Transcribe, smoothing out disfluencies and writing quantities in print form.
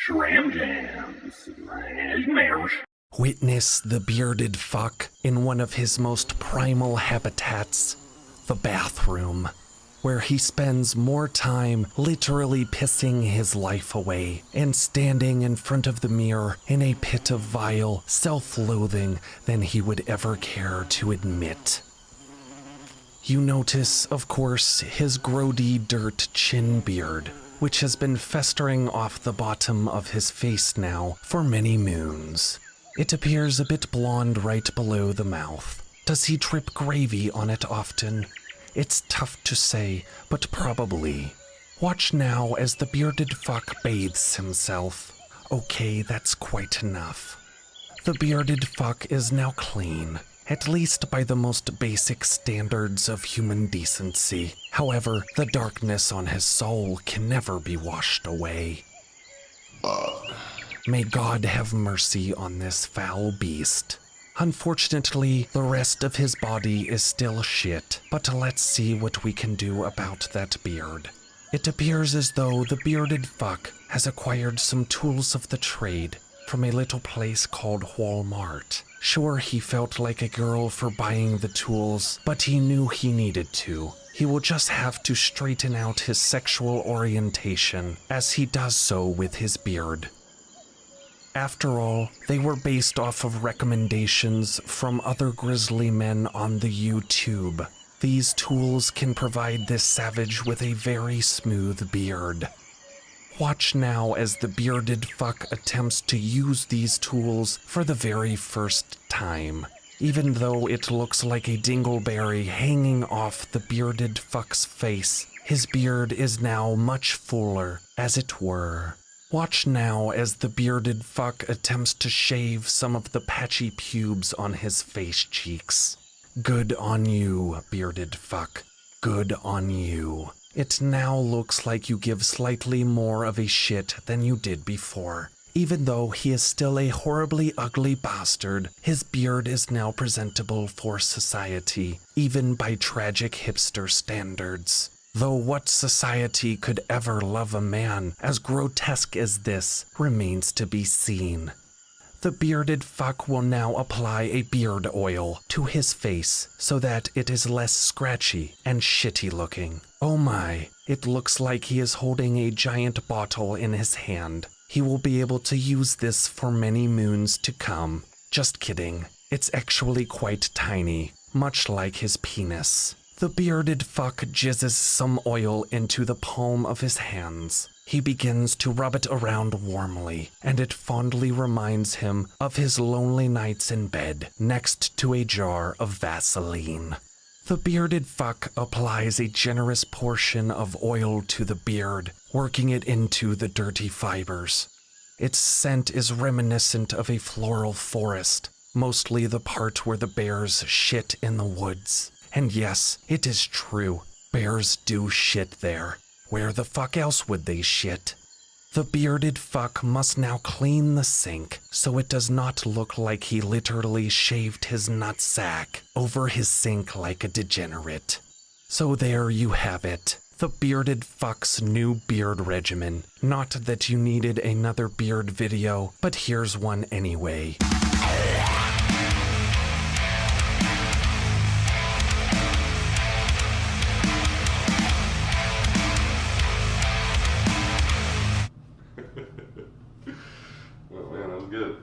SchrammJamms. Witness the bearded fuck in one of his most primal habitats, the bathroom, where he spends more time literally pissing his life away and standing in front of the mirror in a pit of vile self-loathing than he would ever care to admit. You notice, of course, his grody dirt chin beard, which has been festering off the bottom of his face now for many moons. It appears a bit blonde right below the mouth. Does he drip gravy on it often? It's tough to say, but probably. Watch now as the bearded fuck bathes himself. Okay, that's quite enough. The bearded fuck is now clean, at least by the most basic standards of human decency. However, the darkness on his soul can never be washed away. May God have mercy on this foul beast. Unfortunately, the rest of his body is still shit, but let's see what we can do about that beard. It appears as though the bearded fuck has acquired some tools of the trade from a little place called Walmart. Sure, he felt like a girl for buying the tools, but he knew he needed to. He will just have to straighten out his sexual orientation as he does so with his beard. After all, they were based off of recommendations from other grizzly men on the YouTube. These tools can provide this savage with a very smooth beard. Watch now as the bearded fuck attempts to use these tools for the very first time. Even though it looks like a dingleberry hanging off the bearded fuck's face, his beard is now much fuller, as it were. Watch now as the bearded fuck attempts to shave some of the patchy pubes on his face cheeks. Good on you, bearded fuck. Good on you. It now looks like you give slightly more of a shit than you did before. Even though he is still a horribly ugly bastard, his beard is now presentable for society, even by tragic hipster standards. Though what society could ever love a man as grotesque as this remains to be seen. The bearded fuck will now apply a beard oil to his face so that it is less scratchy and shitty looking. Oh my, it looks like he is holding a giant bottle in his hand. He will be able to use this for many moons to come. Just kidding. It's actually quite tiny, much like his penis. The bearded fuck jizzes some oil into the palm of his hands. He begins to rub it around warmly, and it fondly reminds him of his lonely nights in bed next to a jar of Vaseline. The bearded fuck applies a generous portion of oil to the beard, working it into the dirty fibers. Its scent is reminiscent of a floral forest, mostly the part where the bears shit in the woods. And yes, it is true, bears do shit there. Where the fuck else would they shit? The bearded fuck must now clean the sink so it does not look like he literally shaved his nutsack over his sink like a degenerate. So there you have it, the bearded fuck's new beard regimen. Not that you needed another beard video, but here's one anyway. Oh man, that was good.